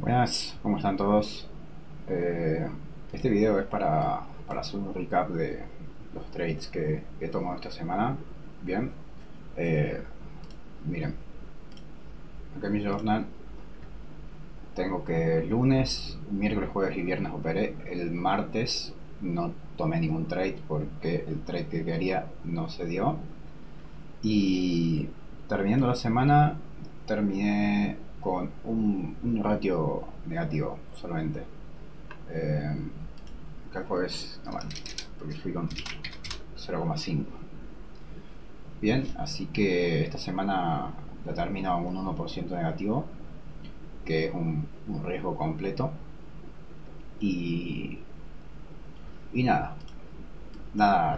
Buenas, ¿cómo están todos? Eh, este video es para hacer un recap de los trades que he tomado esta semana. Bien, eh, miren, acá en mi journal tengo que lunes, miércoles, jueves y viernes operé. El martes no tomé ningún trade porque el trade que quería no se dio. Y terminando la semana, terminé con un ratio negativo solamente. Eh, Acá el jueves, no, bueno, porque fui con 0,5. Bien, así que esta semana la termino con un 1% negativo, que es un riesgo completo. Y, y nada,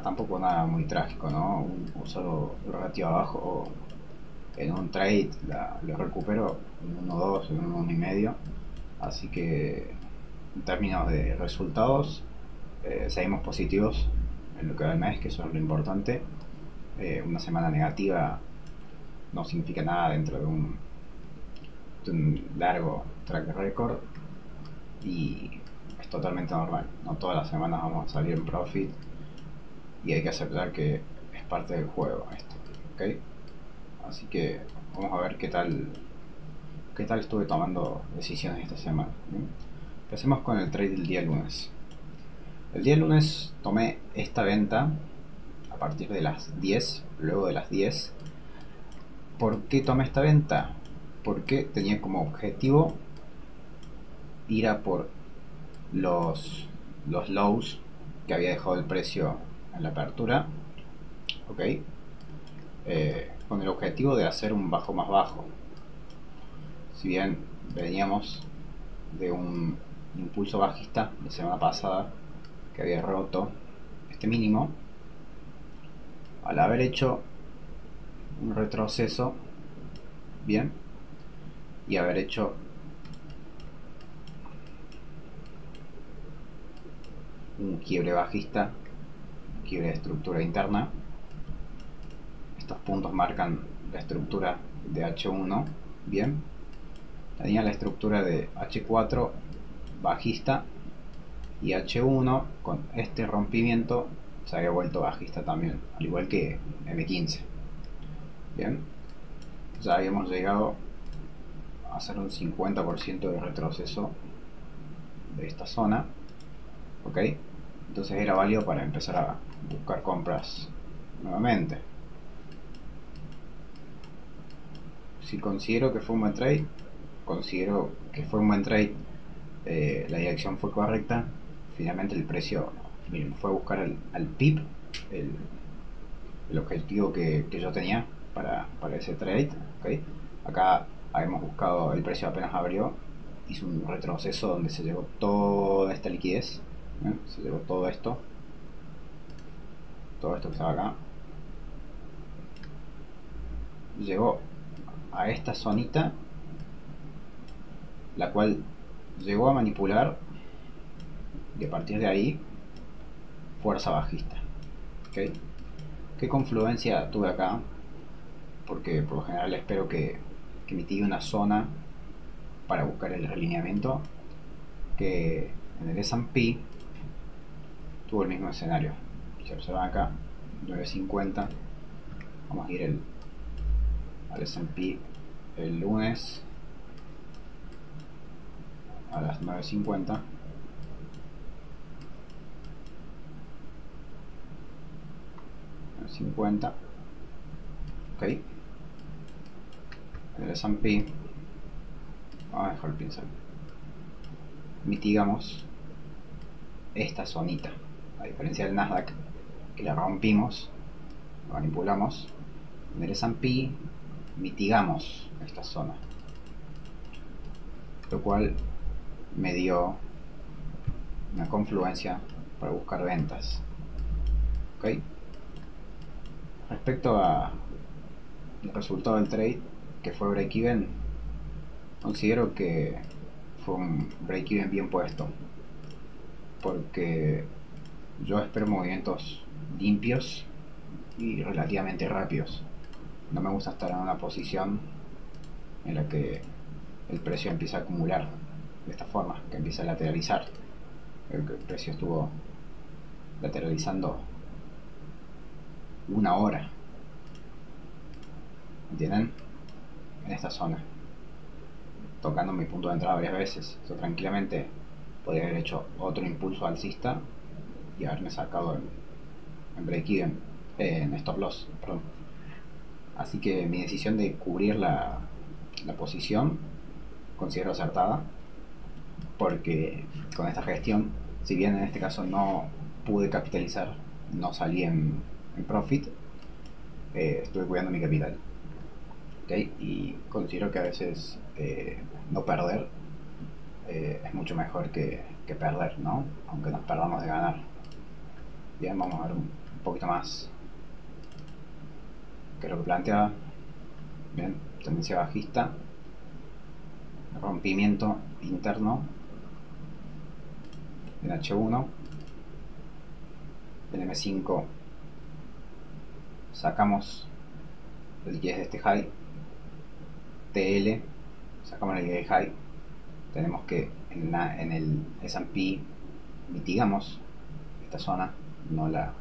tampoco nada muy trágico, ¿no? Un solo ratio abajo en un trade lo recupero en 1,2, en un 1,5. Así que en términos de resultados, seguimos positivos en lo que va del mes, que eso es lo importante. Una semana negativa no significa nada dentro de un largo track record y es totalmente normal. No todas las semanas vamos a salir en profit y hay que aceptar que es parte del juego esto, ¿ok? Así que vamos a ver qué tal estuve tomando decisiones esta semana. ¿Bien? Empecemos con el trade del día lunes. El día lunes tomé esta venta a partir de las 10, luego de las 10. ¿Por qué tomé esta venta? Porque tenía como objetivo ir a por los lows que había dejado el precio en la apertura, ¿ok? Con el objetivo de hacer un bajo más bajo. Si bien veníamos de un impulso bajista la semana pasada que había roto este mínimo, al haber hecho un retroceso, bien, y haber hecho un quiebre bajista, quiebre de estructura interna, estos puntos marcan la estructura de H1, bien, tenía la estructura de H4 bajista y H1 con este rompimiento se había vuelto bajista también, al igual que M15. Bien, ya habíamos llegado a hacer un 50% de retroceso de esta zona, ok, entonces era válido para empezar a buscar compras nuevamente. Si considero que fue un buen trade, considero que fue un buen trade, la dirección fue correcta. Finalmente el precio, miren, fue a buscar al PIB, el, el objetivo que yo tenía para ese trade, ¿okay? Acá habíamos buscado, el precio apenas abrió, hizo un retroceso donde se llevó toda esta liquidez, ¿eh? Se llevó todo esto que estaba acá, llegó a esta zonita, la cual llegó a manipular, y a partir de ahí fuerza bajista, ¿okay? ¿Qué confluencia tuve acá? Porque por lo general espero que mitigue una zona para buscar el alineamiento, que en el S&P tuvo el mismo escenario. Si observan acá, 9.50, vamos a ir al S&P el lunes a las 9.50. Ok, en el S&P vamos a dejar el pincel, mitigamos esta zonita, a diferencia del Nasdaq que la rompimos, la manipulamos. En el S&P mitigamos esta zona, lo cual me dio una confluencia para buscar ventas, ok. Respecto al resultado del trade, que fue break-even, considero que fue un break-even bien puesto, porque yo espero movimientos limpios y relativamente rápidos. No me gusta estar en una posición en la que el precio empieza a acumular. de esta forma, que empieza a lateralizar. El precio estuvo lateralizando una hora, ¿entienden? En esta zona, tocando mi punto de entrada varias veces. Yo tranquilamente podría haber hecho otro impulso alcista y haberme sacado en break-even, en stop loss, perdón. Así que mi decisión de cubrir la posición considero acertada, porque con esta gestión, si bien en este caso no pude capitalizar, no salí en profit, estuve cuidando mi capital. ¿Okay? Y considero que a veces no perder es mucho mejor que perder, ¿no? Aunque nos perdamos de ganar. Bien, vamos a ver un poquito más qué es lo que plantea. Bien, tendencia bajista, rompimiento interno en H1, en M5 sacamos la liquidez de este high, TL, sacamos la liquidez de high, tenemos que en el S&P mitigamos esta zona, no la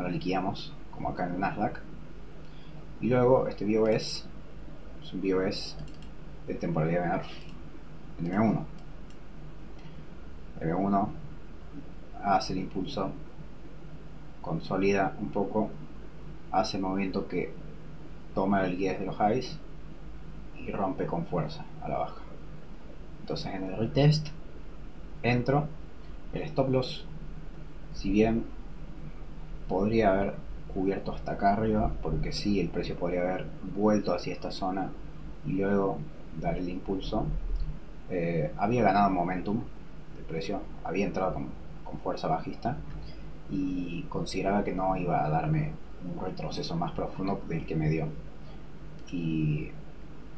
liquidamos como acá en el Nasdaq, y luego este BOS es un BOS de temporalidad menor, el M1. El M1 hace el impulso, consolida un poco, hace el movimiento que toma la liquidez de los highs y rompe con fuerza a la baja. Entonces en el retest entro, el stop loss, si bien podría haber cubierto hasta acá arriba, porque sí, el precio podría haber vuelto hacia esta zona y luego dar el impulso, había ganado momentum, el precio había entrado con fuerza bajista y consideraba que no iba a darme un retroceso más profundo del que me dio, y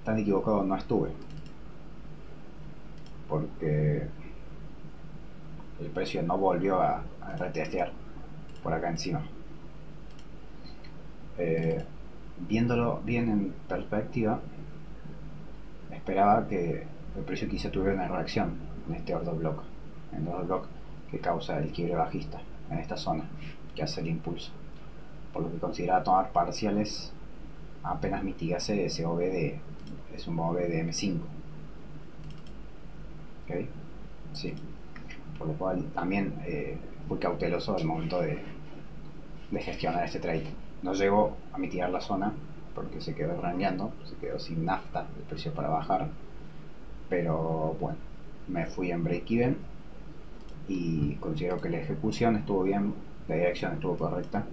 tan equivocado no estuve, porque el precio no volvió a retestear por acá encima. Viéndolo bien en perspectiva, esperaba que el precio quizá tuviera una reacción en este order block, en el order block que causa el quiebre bajista en esta zona que hace el impulso, por lo que consideraba tomar parciales apenas mitigase ese OV es un OV de M5. ¿Okay? Sí. Por lo cual también fui cauteloso al momento de gestionar este trade. No llegó a mitigar la zona porque se quedó rangueando, se quedó sin nafta el precio para bajar, pero bueno, me fui en break even y considero que la ejecución estuvo bien, la dirección estuvo correcta.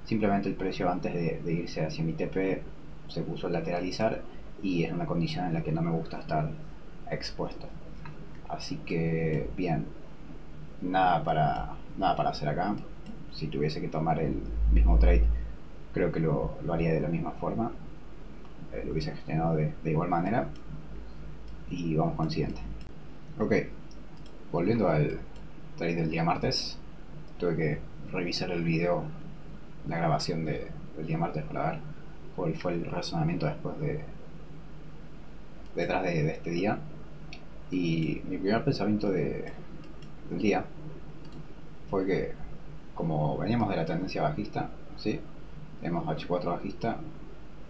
Simplemente el precio antes de irse hacia mi TP se puso a lateralizar y es una condición en la que no me gusta estar expuesto. Así que bien, nada para hacer acá. Si tuviese que tomar el mismo trade, creo que lo haría de la misma forma, lo hubiese gestionado de igual manera, y vamos con el siguiente. Ok, volviendo al trade del día martes, tuve que revisar el video, la grabación del día martes para ver cuál fue el razonamiento después detrás de este día. Y mi primer pensamiento del día fue que, como veníamos de la tendencia bajista, ¿sí? Tenemos H4 bajista,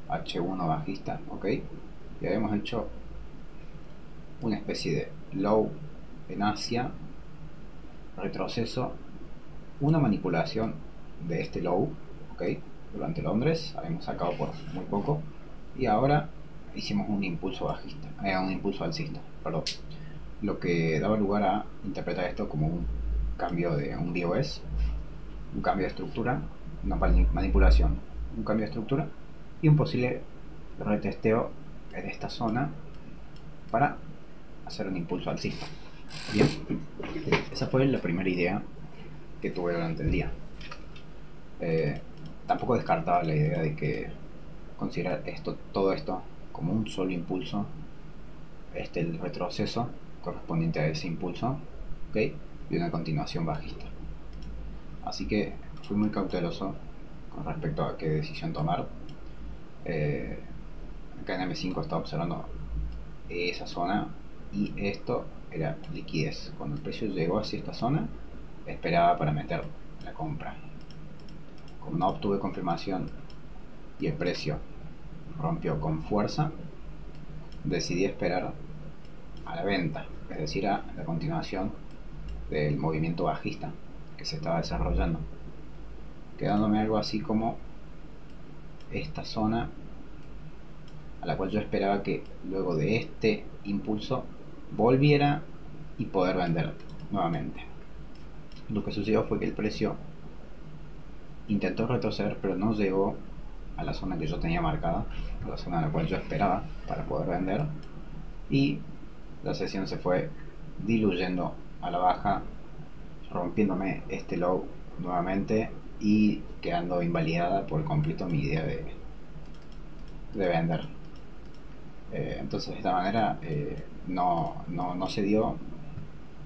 H1 bajista, ok, y habíamos hecho una especie de low en Asia, retroceso, una manipulación de este low, ok, durante Londres, habíamos sacado por muy poco, y ahora hicimos un impulso bajista, un impulso alcista, perdón, lo que daba lugar a interpretar esto como un cambio de un BOS, un cambio de estructura, una manipulación, un cambio de estructura y un posible retesteo en esta zona para hacer un impulso alcista. Bien, esa fue la primera idea que tuve durante el día. Tampoco descartaba la idea de que considerar todo esto como un solo impulso, el retroceso correspondiente a ese impulso, ¿okay? Y una continuación bajista. Así que fui muy cauteloso con respecto a qué decisión tomar. Acá en M5 estaba observando esa zona y esto era liquidez. Cuando el precio llegó hacia esta zona, esperaba para meter la compra. Como no obtuve confirmación y el precio rompió con fuerza, decidí esperar a la venta, es decir, a la continuación del movimiento bajista que se estaba desarrollando, quedándome algo así como esta zona a la cual yo esperaba que luego de este impulso volviera y poder vender nuevamente. Lo que sucedió fue que el precio intentó retroceder, pero no llegó a la zona que yo tenía marcada, a la zona a la cual yo esperaba para poder vender, y la sesión se fue diluyendo a la baja, rompiéndome este low nuevamente y quedando invalidada por completo mi idea de vender. Entonces de esta manera no se dio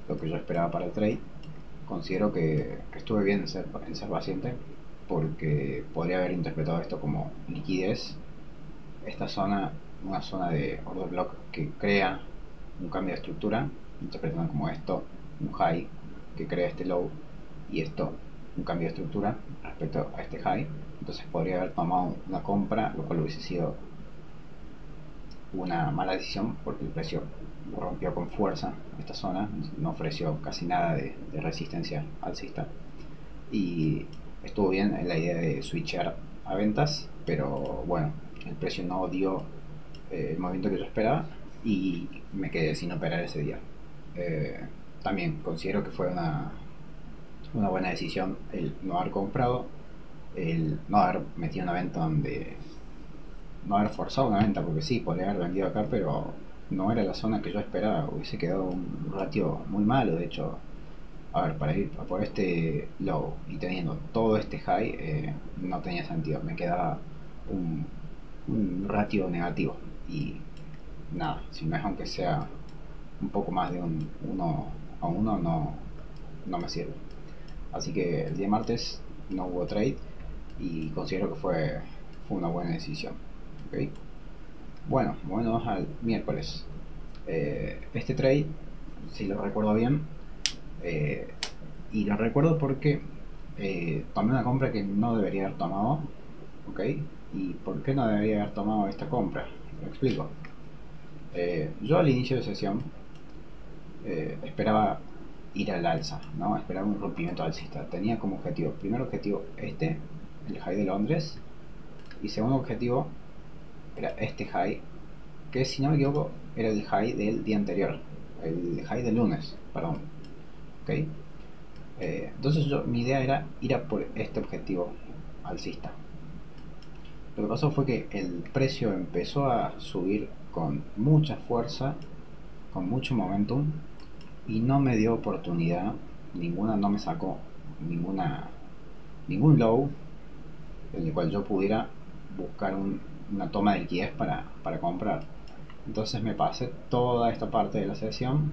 lo que yo esperaba para el trade. Considero que estuve bien en ser paciente, porque podría haber interpretado esto como liquidez. Esta zona, una zona de order block que crea un cambio de estructura, interpretando como esto un high que crea este low y esto un cambio de estructura respecto a este high. Entonces podría haber tomado una compra, lo cual hubiese sido una mala decisión porque el precio rompió con fuerza esta zona, no ofreció casi nada de resistencia alcista, y estuvo bien en la idea de switchar a ventas, pero bueno, el precio no dio el movimiento que yo esperaba y me quedé sin operar ese día. También considero que fue una buena decisión el no haber comprado, el no haber metido una venta donde no haber forzado una venta, porque sí, podría haber vendido acá, pero no era la zona que yo esperaba, hubiese quedado un ratio muy malo. De hecho, a ver, para ir por este low y teniendo todo este high, no tenía sentido, me quedaba un ratio negativo, y nada, si no es aunque sea un poco más de un 1 a 1, no me sirve. Así que el día martes no hubo trade y considero que fue una buena decisión. ¿Okay? Bueno, moviéndonos al miércoles. Este trade, si lo recuerdo bien, y lo recuerdo porque tomé una compra que no debería haber tomado. ¿Ok? ¿Y por qué no debería haber tomado esta compra? Lo explico. Yo al inicio de sesión esperaba ir al alza, ¿no? Esperaba un rompimiento alcista. Tenía como objetivo, primer objetivo este, el high de Londres, y segundo objetivo era este high, que si no me equivoco era el high del día anterior, el high del lunes, perdón. ¿Okay? Entonces mi idea era ir a por este objetivo alcista. Lo que pasó fue que el precio empezó a subir con mucha fuerza, con mucho momentum, y no me dio oportunidad ninguna, no me sacó ningún low en el cual yo pudiera buscar una toma de liquidez para comprar. Entonces me pasé toda esta parte de la sesión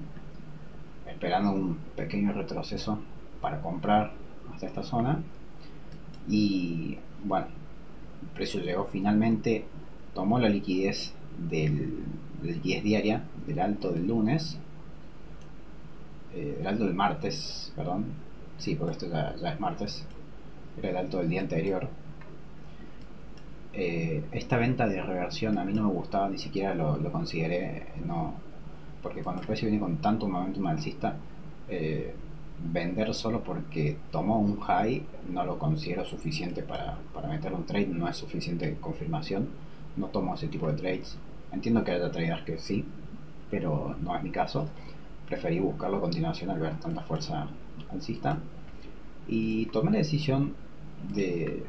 esperando un pequeño retroceso para comprar hasta esta zona, y bueno, el precio llegó finalmente, tomó la liquidez de liquidez diaria del alto del lunes, del alto del martes, perdón, sí, porque esto ya es martes, era el alto del día anterior. Esta venta de reversión a mí no me gustaba, ni siquiera lo consideré, no, porque cuando el precio viene con tanto momentum alcista, vender solo porque tomó un high no lo considero suficiente para meter un trade, no es suficiente confirmación, no tomo ese tipo de trades. Entiendo que haya traders que sí, pero no es mi caso. Preferí buscarlo a continuación al ver tanta fuerza alcista, y tomé la decisión de,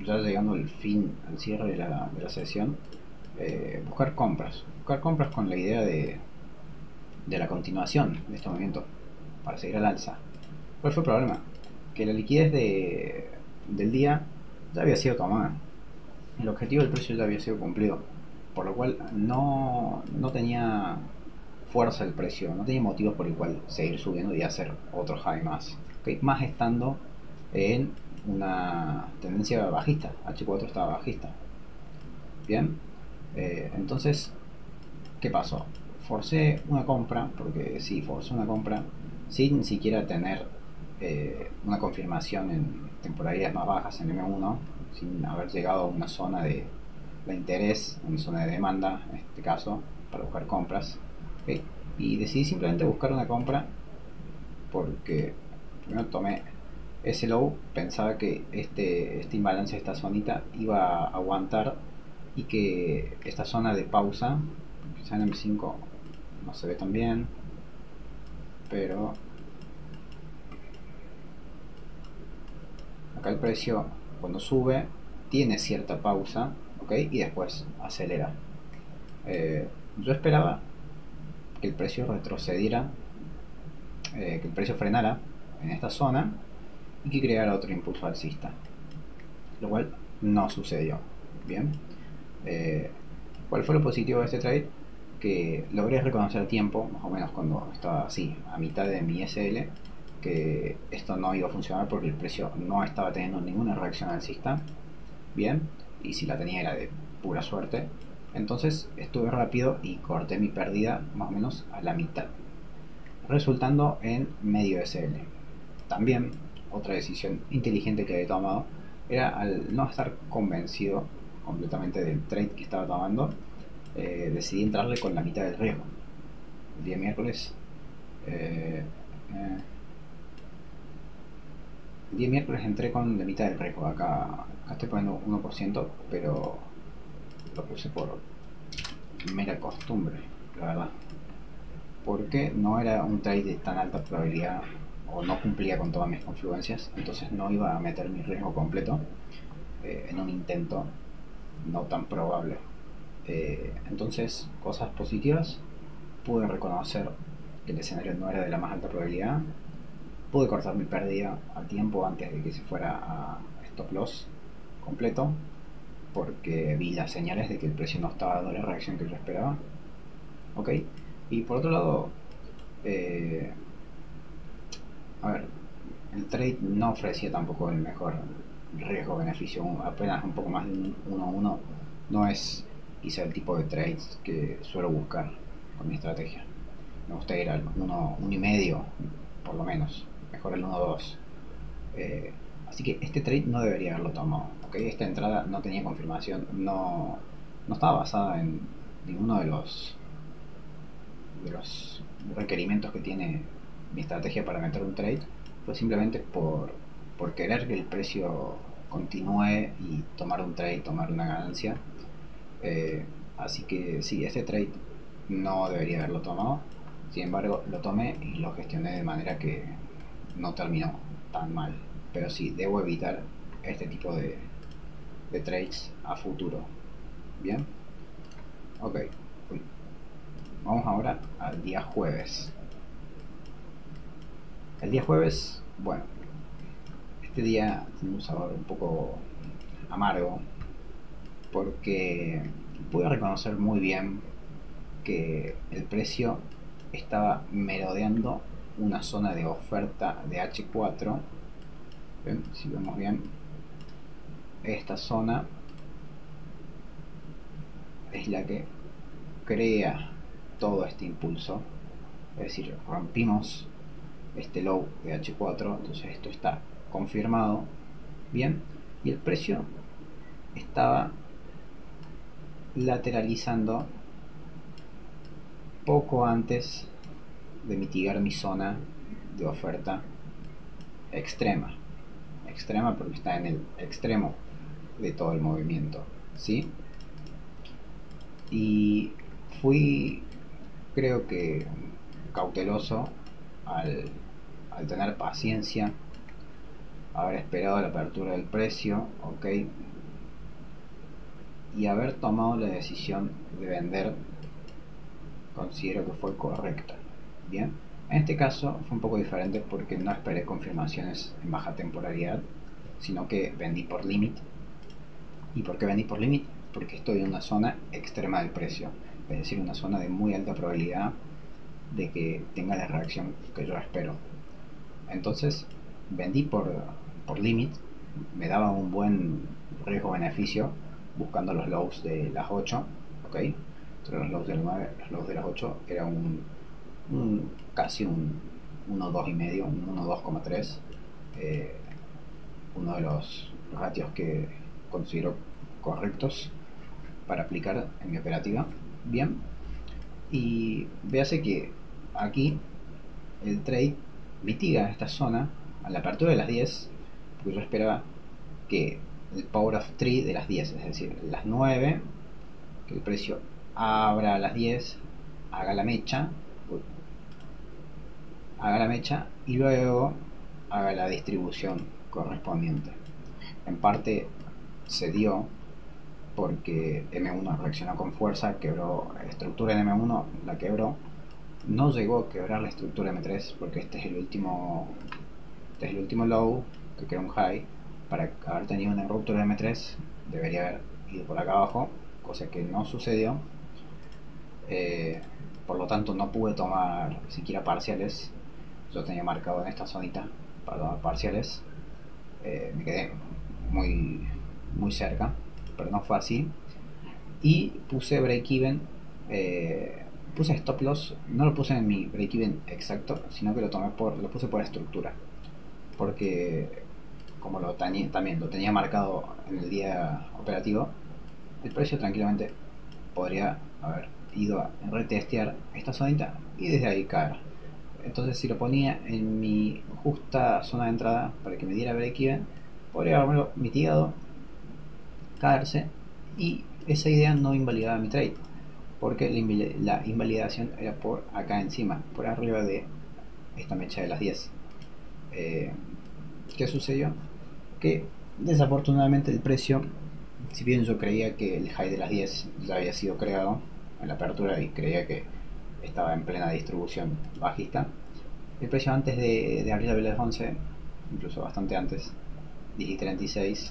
ya llegando al fin, al cierre de la sesión, buscar compras con la idea de la continuación de este movimiento para seguir al alza. ¿Cuál fue el problema? Que la liquidez del día ya había sido tomada, el objetivo del precio ya había sido cumplido, por lo cual no tenía fuerza el precio, no tenía motivos por el cual seguir subiendo y hacer otro high más. ¿Okay? Más estando en una tendencia bajista, H4 estaba bajista. Bien, entonces, ¿qué pasó? forcé una compra, porque sí, forcé una compra sin siquiera tener una confirmación en temporalidades más bajas en M1, sin haber llegado a una zona de interés, una zona de demanda en este caso, para buscar compras. ¿Ok? Y decidí simplemente buscar una compra porque primero tomé ese low, pensaba que este imbalance, esta zonita, iba a aguantar y que esta zona de pausa, quizá en M5 no se ve tan bien, pero acá el precio cuando sube tiene cierta pausa, ¿ok? Y después acelera. Yo esperaba que el precio retrocediera, que el precio frenara en esta zona y que creara otro impulso alcista, lo cual no sucedió. Bien, eh, ¿cuál fue lo positivo de este trade? Que logré reconocer a tiempo, más o menos cuando estaba así, a mitad de mi SL, que esto no iba a funcionar porque el precio no estaba teniendo ninguna reacción alcista. Bien, y si la tenía era de pura suerte. Entonces estuve rápido y corté mi pérdida más o menos a la mitad, resultando en medio SL. También otra decisión inteligente que he tomado era, al no estar convencido completamente del trade que estaba tomando, decidí entrarle con la mitad del riesgo. El día miércoles, eh, eh, el día miércoles entré con la mitad del riesgo. Acá estoy poniendo 1%, pero lo puse por mera costumbre, la verdad. Porque no era un trade de tan alta probabilidad o no cumplía con todas mis confluencias, entonces no iba a meter mi riesgo completo en un intento no tan probable. Entonces, cosas positivas: pude reconocer que el escenario no era de la más alta probabilidad, pude cortar mi pérdida a tiempo antes de que se fuera a stop loss completo, porque vi las señales de que el precio no estaba dando la reacción que yo esperaba. Ok, y por otro lado, eh, a ver, el trade no ofrecía tampoco el mejor riesgo-beneficio, apenas un poco más de un 1 a 1. No es quizá el tipo de trades que suelo buscar con mi estrategia. Me gusta ir al 1,5, por lo menos, mejor el 1,2. Así que este trade no debería haberlo tomado. ¿Okay? Esta entrada no tenía confirmación, no estaba basada en ninguno de los requerimientos que tiene mi estrategia para meter un trade. Fue simplemente por querer que el precio continúe y tomar un trade, tomar una ganancia. Así que sí, este trade no debería haberlo tomado. Sin embargo, lo tomé y lo gestioné de manera que no terminó tan mal. Pero sí, debo evitar este tipo de trades a futuro. Bien, ok. Uy. Vamos ahora al día jueves. El día jueves, bueno, este día tiene un sabor un poco amargo porque pude reconocer muy bien que el precio estaba merodeando una zona de oferta de H4. ¿Ven? Si vemos bien, esta zona es la que crea todo este impulso. Es decir, rompimos este low de H4, entonces esto está confirmado. Bien, y el precio estaba lateralizando poco antes de mitigar mi zona de oferta extrema. Extrema porque está en el extremo de todo el movimiento, ¿sí? Y fui, creo que, cauteloso al tener paciencia, haber esperado la apertura del precio, ok, y haber tomado la decisión de vender. Considero que fue correcta. Bien, en este caso fue un poco diferente porque no esperé confirmaciones en baja temporalidad, sino que vendí por limit. ¿Y por qué vendí por limit? Porque estoy en una zona extrema del precio, es decir, una zona de muy alta probabilidad de que tenga la reacción que yo espero. Entonces vendí por limit, me daba un buen riesgo-beneficio buscando los lows de las 8, ¿ok? entre los lows del 9 y los lows de las 8 era casi un 1,2,5, un 1,2,3. eh, Uno de los ratios que considero correctos para aplicar en mi operativa. Bien, y véase que aquí el trade mitiga esta zona a la apertura de las 10, porque yo esperaba que el power of 3 de las 10, es decir, las 9, que el precio abra a las 10, haga la mecha, y luego haga la distribución correspondiente. En parte se dio porque M1 reaccionó con fuerza, quebró estructura en M1, la quebró. No llegó a quebrar la estructura M3 porque este es el último low que queda un high. Para haber tenido una ruptura de M3 debería haber ido por acá abajo, cosa que no sucedió. Por lo tanto no pude tomar siquiera parciales. Yo tenía marcado en esta zonita para tomar parciales. Me quedé muy, muy cerca, pero no fue así. Y puse break even, puse stop loss, no lo puse en mi break even exacto, sino que lo puse por estructura, porque como también lo tenía marcado en el día operativo, el precio tranquilamente podría haber ido a retestear esta zonita y desde ahí caer. Entonces si lo ponía en mi justa zona de entrada para que me diera break even, podría haberlo mitigado, caerse, y esa idea no invalidaba mi trade, porque la invalidación era por acá encima, por arriba de esta mecha de las 10. ¿Qué sucedió? Que desafortunadamente el precio, si bien yo creía que el high de las 10 ya había sido creado en la apertura y creía que estaba en plena distribución bajista, el precio antes de abrir la vela de 11, incluso bastante antes, 10:36,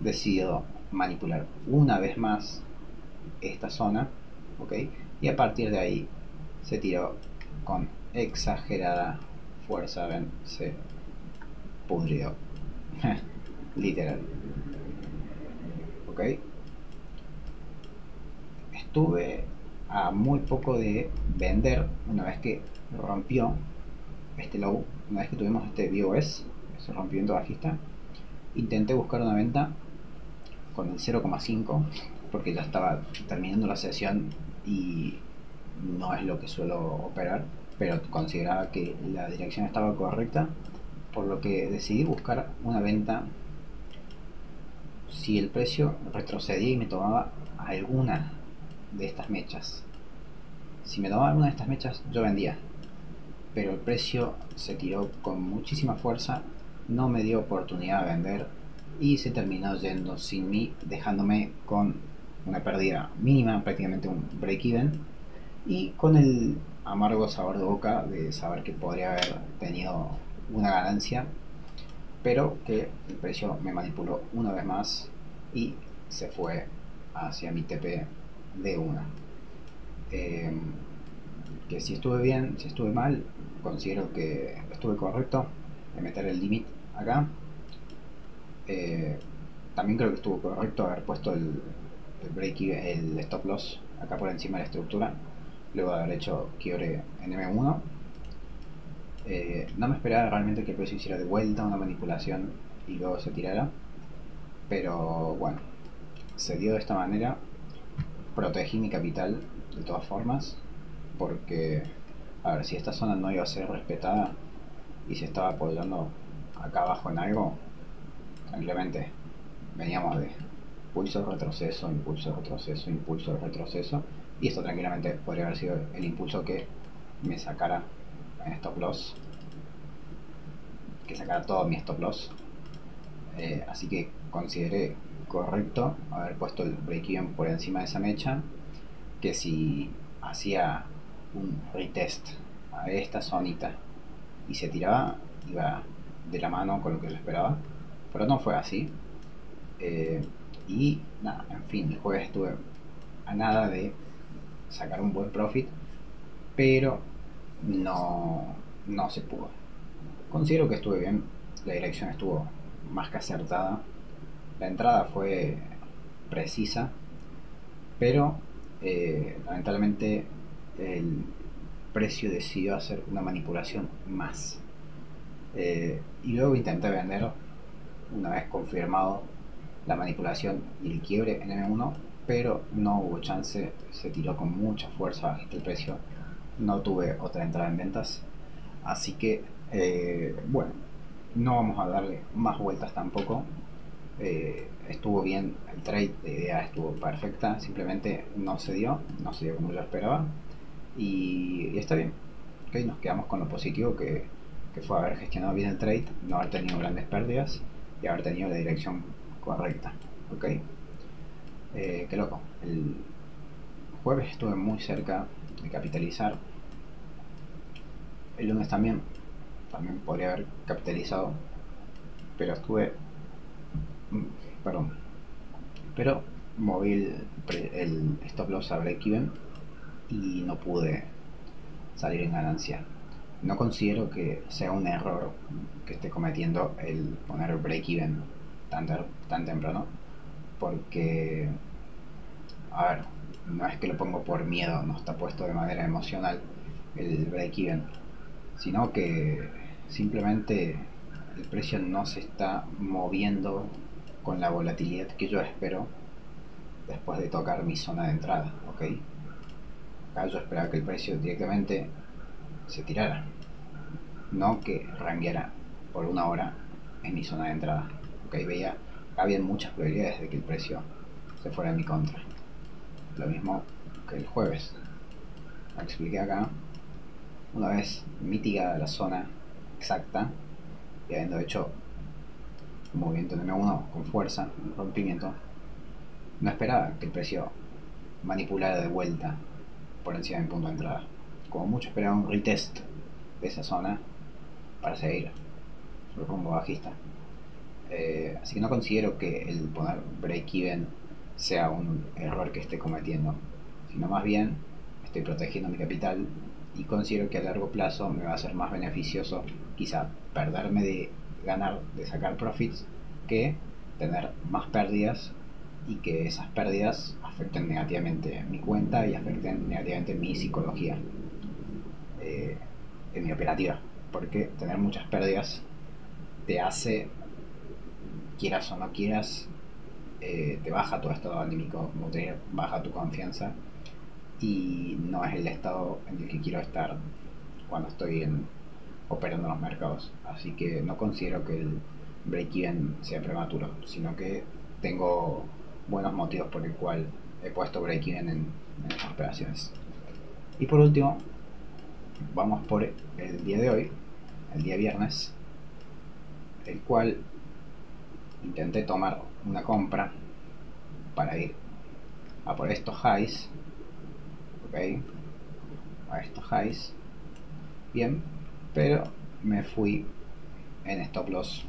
decidió manipular una vez más esta zona, ¿ok? Y a partir de ahí se tiró con exagerada fuerza, ven, se pudrió, literal, ¿ok? Estuve a muy poco de vender una vez que rompió este low, una vez que tuvimos este BOS, ese rompimiento bajista. Intenté buscar una venta con el 0,5 porque ya estaba terminando la sesión y no es lo que suelo operar, pero consideraba que la dirección estaba correcta, por lo que decidí buscar una venta si el precio retrocedía y me tomaba alguna de estas mechas. Si me tomaba alguna de estas mechas yo vendía, pero el precio se tiró con muchísima fuerza, no me dio oportunidad de vender y se terminó yendo sin mí, dejándome con una pérdida mínima, prácticamente un break even, y con el amargo sabor de boca de saber que podría haber tenido una ganancia, pero que el precio me manipuló una vez más y se fue hacia mi TP de una. Que si estuve bien, si estuve mal, considero que estuve correcto de meter el limit acá. También creo que estuvo correcto haber puesto el break even, el stop loss acá por encima de la estructura, luego de haber hecho quiebre en M1. No me esperaba realmente que el precio hiciera de vuelta una manipulación y luego se tirara, pero bueno, se dio de esta manera. Protegí mi capital de todas formas, porque a ver, si esta zona no iba a ser respetada y se estaba apoyando acá abajo en algo, tranquilamente veníamos de impulso, retroceso, impulso, retroceso, impulso, retroceso, y esto tranquilamente podría haber sido el impulso que me sacara en stop loss, que sacara todo mi stop loss. Así que consideré correcto haber puesto el break even por encima de esa mecha, que si hacía un retest a esta zonita y se tiraba, iba de la mano con lo que yo esperaba, pero no fue así. Y nada, en fin, el jueves estuve a nada de sacar un buen profit, pero no se pudo. Considero que estuve bien, la dirección estuvo más que acertada, la entrada fue precisa, pero lamentablemente el precio decidió hacer una manipulación más. Y luego intenté vender una vez confirmado la manipulación y el quiebre en M1, pero no hubo chance, se tiró con mucha fuerza bajista el precio, no tuve otra entrada en ventas, así que bueno, no vamos a darle más vueltas tampoco. Estuvo bien el trade, la idea estuvo perfecta, simplemente no se dio como yo esperaba y está bien. Okay, nos quedamos con lo positivo que fue haber gestionado bien el trade, no haber tenido grandes pérdidas y haber tenido la dirección correcta. Ok, qué loco. El jueves estuve muy cerca de capitalizar. El lunes también podría haber capitalizado, pero estuve, perdón, pero moví el stop loss a break even y no pude salir en ganancia. No considero que sea un error que esté cometiendo el poner break even tan temprano, porque, a ver, no es que lo pongo por miedo, no está puesto de manera emocional el break even, sino que simplemente el precio no se está moviendo con la volatilidad que yo espero después de tocar mi zona de entrada, ¿ok? Acá yo esperaba que el precio directamente se tirara, no que rangueara por una hora en mi zona de entrada, ¿ok? Había muchas probabilidades de que el precio se fuera en mi contra. Lo mismo que el jueves, lo expliqué acá. Una vez mitigada la zona exacta y habiendo hecho un movimiento en M1 con fuerza, un rompimiento, no esperaba que el precio manipulara de vuelta por encima de mi punto de entrada. Como mucho esperaba un retest de esa zona para seguir su rumbo bajista. Así que no considero que el poner break-even sea un error que esté cometiendo, sino más bien estoy protegiendo mi capital y considero que a largo plazo me va a ser más beneficioso quizá perderme de ganar, de sacar profits, que tener más pérdidas y que esas pérdidas afecten negativamente mi cuenta y afecten negativamente mi psicología en mi operativa, porque tener muchas pérdidas te hace, quieras o no quieras, te baja tu estado anímico, te baja tu confianza y no es el estado en el que quiero estar cuando estoy operando en los mercados. Así que no considero que el break-even sea prematuro, sino que tengo buenos motivos por el cual he puesto break-even en estas operaciones. Y por último, vamos por el día de hoy, el día viernes, el cual intenté tomar una compra para ir a por estos highs, ok, a estos highs, bien, pero me fui en stop loss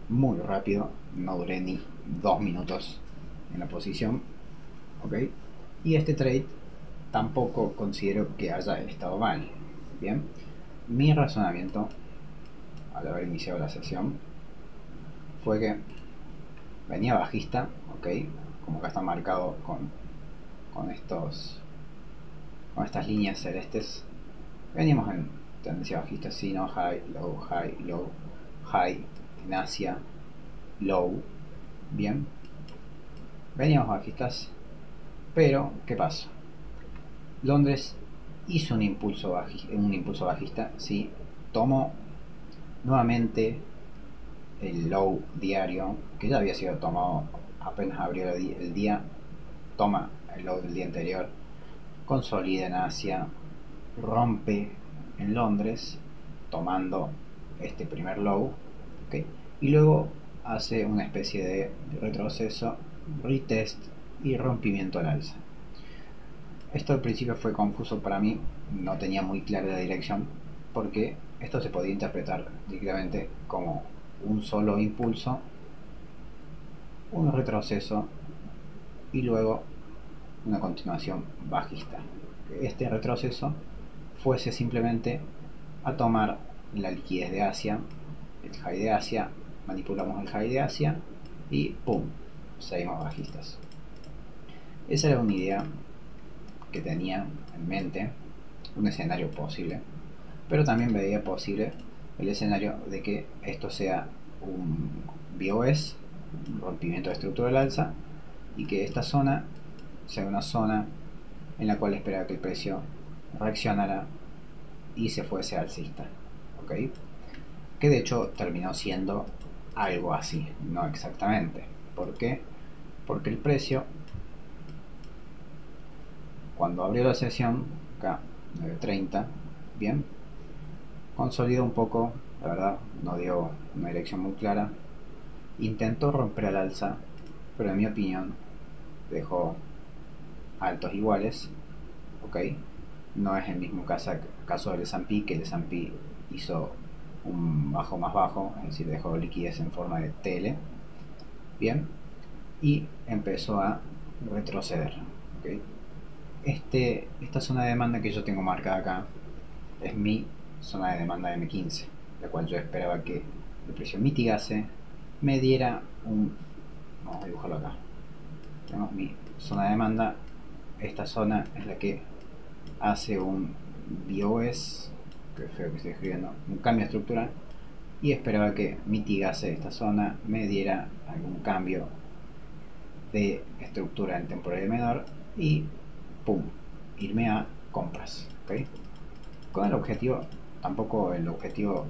muy rápido, no duré ni 2 minutos en la posición, ok, y este trade tampoco considero que haya estado mal. Bien, mi razonamiento al haber iniciado la sesión fue que venía bajista, ok, como acá está marcado con estas líneas celestes, veníamos en tendencia bajista, sí, no, high, low, high, low, high, en Asia, low, bien, veníamos bajistas, pero ¿qué pasó? Londres hizo un impulso bajista, sí, tomó nuevamente el low diario, que ya había sido tomado apenas abrió el día, toma el low del día anterior, consolida en Asia, rompe en Londres, tomando este primer low, ¿okay? Y luego hace una especie de retroceso, retest y rompimiento al alza. Esto al principio fue confuso para mí, no tenía muy clara la dirección, porque esto se podía interpretar directamente como un solo impulso, un retroceso y luego una continuación bajista. Este retroceso fuese simplemente a tomar la liquidez de Asia, el high de Asia, manipulamos el high de Asia y ¡pum! Seguimos bajistas. Esa era una idea que tenía en mente, un escenario posible, pero también veía posible el escenario de que esto sea un BOS, un rompimiento de estructura al alza, y que esta zona sea una zona en la cual esperaba que el precio reaccionara y se fuese alcista, ¿ok? Que de hecho terminó siendo algo así, no exactamente. ¿Por qué? Porque el precio, cuando abrió la sesión, acá 9.30, bien, consolidó un poco, la verdad, no dio una dirección muy clara, intentó romper al alza, pero en mi opinión dejó altos iguales, ¿ok? No es el mismo caso del S&P, que el S&P hizo un bajo más bajo, es decir, dejó liquidez en forma de TL, bien, y empezó a retroceder, ¿ok? Esta zona de demanda que yo tengo marcada acá es mi zona de demanda M15, la cual yo esperaba que el precio mitigase, me diera un... vamos a dibujarlo acá. Tenemos mi zona de demanda, esta zona es la que hace un BOS, que feo que estoy escribiendo, un cambio estructural, y esperaba que mitigase esta zona, me diera algún cambio de estructura en temporal menor y pum, irme a compras, ¿okay? Con el objetivo, tampoco el objetivo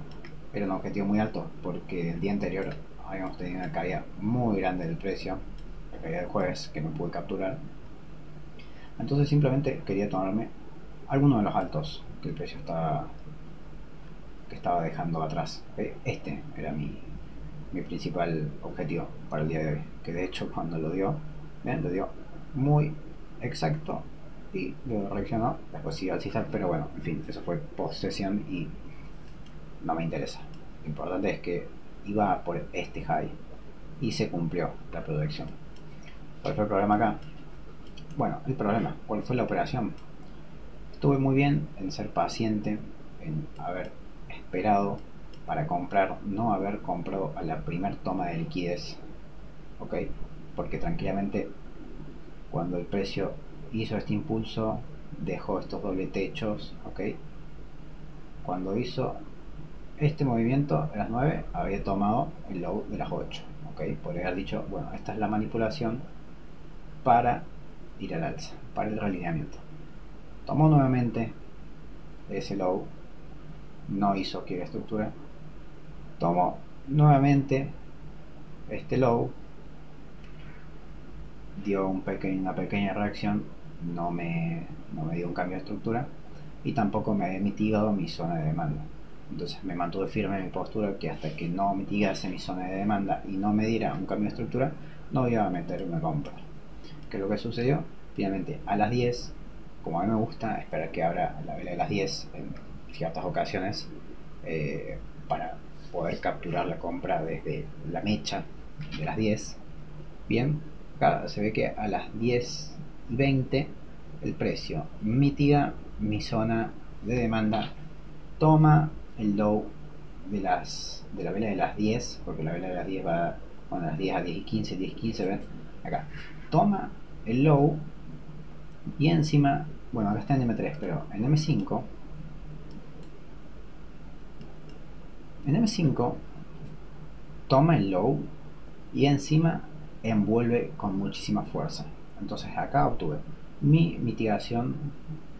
era un objetivo muy alto, porque el día anterior habíamos tenido una caída muy grande del precio, la caída del jueves, que no pude capturar. Entonces simplemente quería tomarme alguno de los altos que el precio estaba dejando atrás, ¿okay? Este era mi principal objetivo para el día de hoy, que de hecho cuando lo dio, ¿ven? Lo dio muy exacto y luego reaccionó, después siguió alcista, pero bueno, en fin, eso fue post sesión y no me interesa. Lo importante es que iba por este high y se cumplió la proyección. ¿Cuál fue el problema acá? Bueno, el problema, ¿cuál fue la operación? Estuve muy bien en ser paciente, en haber esperado para comprar, no haber comprado a la primer toma de liquidez, ¿ok? Porque tranquilamente cuando el precio hizo este impulso, dejó estos doble techos, ¿ok? Cuando hizo este movimiento a las 9 había tomado el low de las 8, ¿ok? Podría haber dicho, bueno, esta es la manipulación para ir al alza, para el realineamiento. Tomó nuevamente ese low, no hizo quiebra estructura, tomó nuevamente este low, dio una pequeña reacción, no me dio un cambio de estructura y tampoco me había mitigado mi zona de demanda. Entonces me mantuve firme en mi postura, que hasta que no mitigase mi zona de demanda y no me diera un cambio de estructura, no iba a meter una compra. ¿Qué es lo que sucedió? Finalmente a las 10, como a mí me gusta esperar que abra la vela de las 10 en ciertas ocasiones, para poder capturar la compra desde la mecha de las 10, bien, acá se ve que a las 10:20 el precio mitiga mi zona de demanda, toma el low de la vela de las 10, porque la vela de las 10 va, bueno, a las 10 a 10:15, 10:15, ven, acá, toma el low y encima, bueno, acá está en M3, pero en M5, toma el low y encima envuelve con muchísima fuerza. Entonces acá obtuve mi mitigación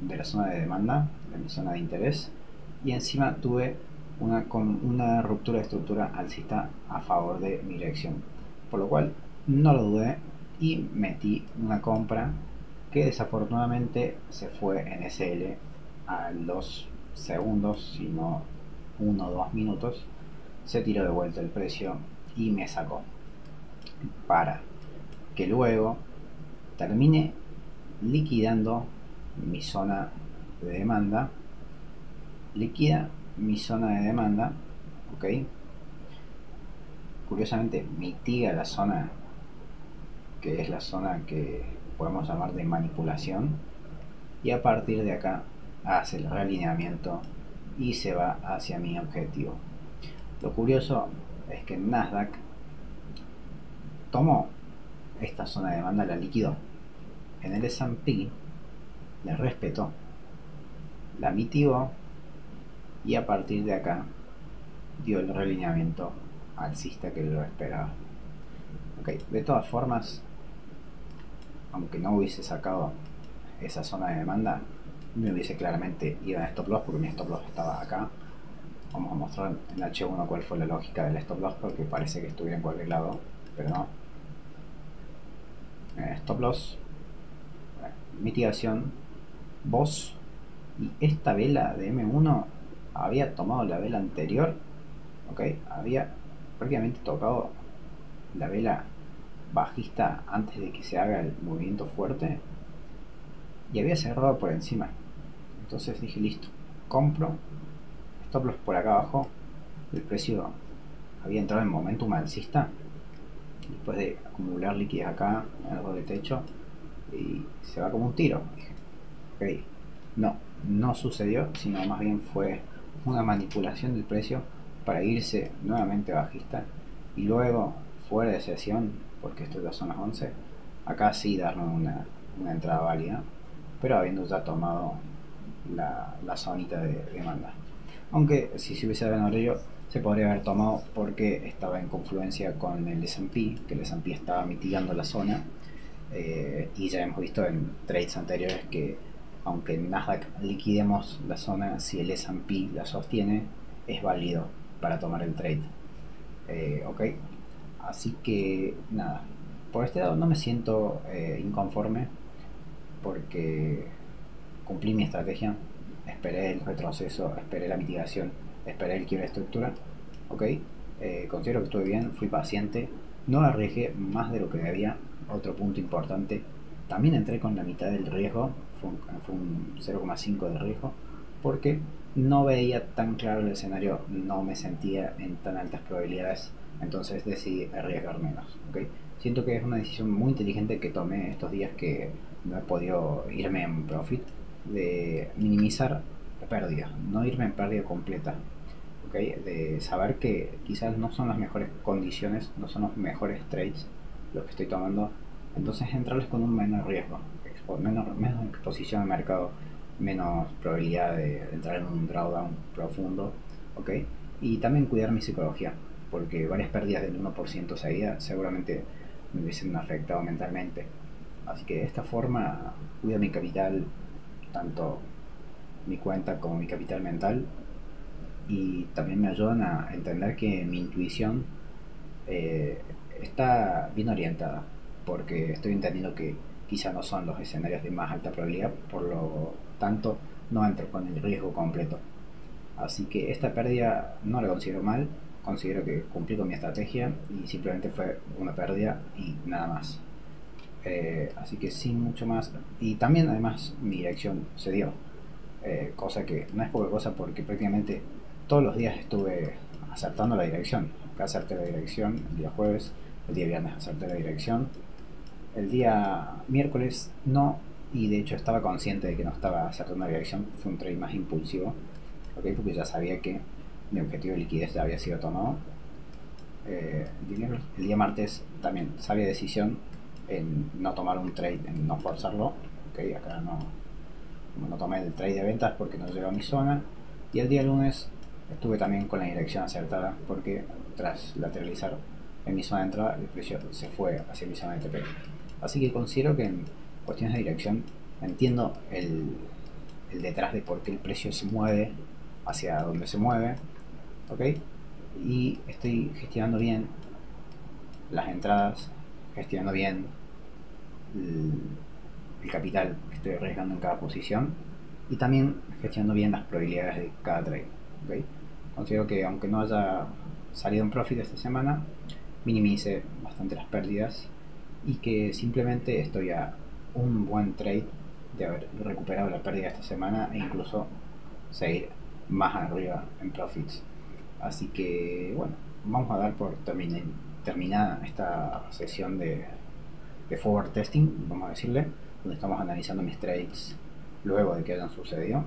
de la zona de demanda, de mi zona de interés, y encima tuve una ruptura de estructura alcista a favor de mi dirección, por lo cual no lo dudé y metí una compra que desafortunadamente se fue en SL a los segundos, si no 1 o 2 minutos, se tiró de vuelta el precio y me sacó, para que luego termine liquidando mi zona de demanda, liquida mi zona de demanda, ok, curiosamente mitiga la zona que es la zona que podemos llamar de manipulación, y a partir de acá hace el realineamiento y se va hacia mi objetivo. Lo curioso es que Nasdaq tomó esta zona de demanda, la liquidó. En el S&P le respetó, la mitigó y a partir de acá dio el relineamiento alcista que lo esperaba. Ok, de todas formas, aunque no hubiese sacado esa zona de demanda, me hubiese claramente ido a stop loss porque mi stop loss estaba acá. Vamos a mostrar en H1 cuál fue la lógica del stop loss porque parece que estuviera en cualquier lado, pero no. Stop loss, mitigación, voz, y esta vela de M1 había tomado la vela anterior, ok, había prácticamente tocado la vela bajista antes de que se haga el movimiento fuerte y había cerrado por encima. Entonces dije listo, compro, stop loss por acá abajo, el precio había entrado en momentum alcista después de acumular liquidez acá en el doble techo y se va como un tiro. Dije, ok, no sucedió, sino más bien fue una manipulación del precio para irse nuevamente bajista y luego fuera de sesión, porque esto ya son las 11, acá sí darme una entrada válida, pero habiendo ya tomado la zonita de demanda. Aunque si se hubiese ganado ello, se podría haber tomado porque estaba en confluencia con el S&P, que el S&P estaba mitigando la zona, y ya hemos visto en trades anteriores que aunque en Nasdaq liquidemos la zona, si el S&P la sostiene, es válido para tomar el trade. Ok, así que nada, por este lado no me siento inconforme porque cumplí mi estrategia, esperé el retroceso, esperé la mitigación, esperé el quiebre de estructura, ok, considero que estuve bien, fui paciente, no arriesgué más de lo que debía. Otro punto importante, también entré con la mitad del riesgo, fue un 0,5 de riesgo, porque no veía tan claro el escenario, no me sentía en tan altas probabilidades, entonces decidí arriesgar menos. ¿Okay? Siento que es una decisión muy inteligente que tomé estos días que no he podido irme en profit, de minimizar la pérdida, no irme en pérdida completa. ¿Okay? De saber que quizás no son las mejores condiciones, no son los mejores trades los que estoy tomando, entonces entrarles con un menor riesgo, menos exposición al mercado, menos probabilidad de entrar en un drawdown profundo, ¿ok? Y también cuidar mi psicología, porque varias pérdidas del 1% seguida seguramente me hubiesen afectado mentalmente. Así que de esta forma cuido mi capital, tanto mi cuenta como mi capital mental, y también me ayudan a entender que mi intuición eh, está bien orientada, porque estoy entendiendo que quizá no son los escenarios de más alta probabilidad, por lo tanto no entro con el riesgo completo. Así que esta pérdida no la considero mal, considero que cumplí con mi estrategia y simplemente fue una pérdida y nada más. Así que sin mucho más. Y también además mi dirección se dio, cosa que no es poca cosa porque prácticamente todos los días estuve acertando la dirección. Acá acerté la dirección el día jueves, el día viernes acerté la dirección, el día miércoles no, y de hecho estaba consciente de que no estaba acertando la dirección, fue un trade más impulsivo, ¿okay? Porque ya sabía que mi objetivo de liquidez ya había sido tomado. El día martes también sabia decisión en no tomar un trade, en no forzarlo, ¿okay? Acá no tomé el trade de ventas porque no llegó a mi zona. Y el día lunes estuve también con la dirección acertada porque tras lateralizar en mi zona de entrada el precio se fue hacia mi zona de TP. Así que considero que en cuestiones de dirección entiendo el detrás de por qué el precio se mueve hacia donde se mueve, ¿ok? Y estoy gestionando bien las entradas, gestionando bien el capital que estoy arriesgando en cada posición y también gestionando bien las probabilidades de cada trade. ¿Okay? Considero que aunque no haya salido en profit esta semana, minimice bastante las pérdidas y que simplemente estoy a un buen trade de haber recuperado la pérdida esta semana e incluso seguir más arriba en profits. Así que bueno, vamos a dar por terminada esta sesión de forward testing, vamos a decirle, donde estamos analizando mis trades luego de que hayan sucedido.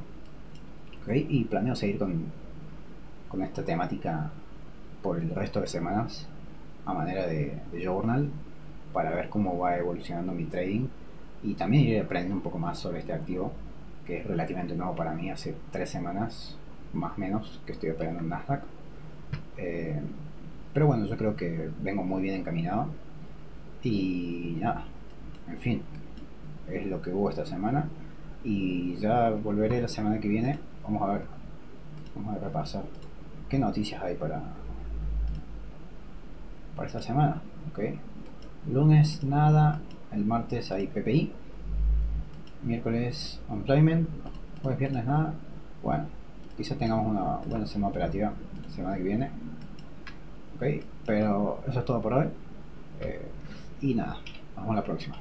¿Okay? Y planeo seguir con esta temática por el resto de semanas a manera de journal para ver cómo va evolucionando mi trading y también iré aprendiendo un poco más sobre este activo, que es relativamente nuevo para mí, hace 3 semanas, más o menos, que estoy operando en Nasdaq. Eh, pero bueno, yo creo que vengo muy bien encaminado y nada, en fin, es lo que hubo esta semana y ya volveré la semana que viene. Vamos a repasar qué noticias hay para esta semana. ¿Okay? Lunes nada, el martes hay PPI, miércoles employment, jueves viernes nada. Bueno, quizás tengamos una buena semana operativa la semana que viene. ¿Okay? Pero eso es todo por hoy. Y nada, nos vemos la próxima.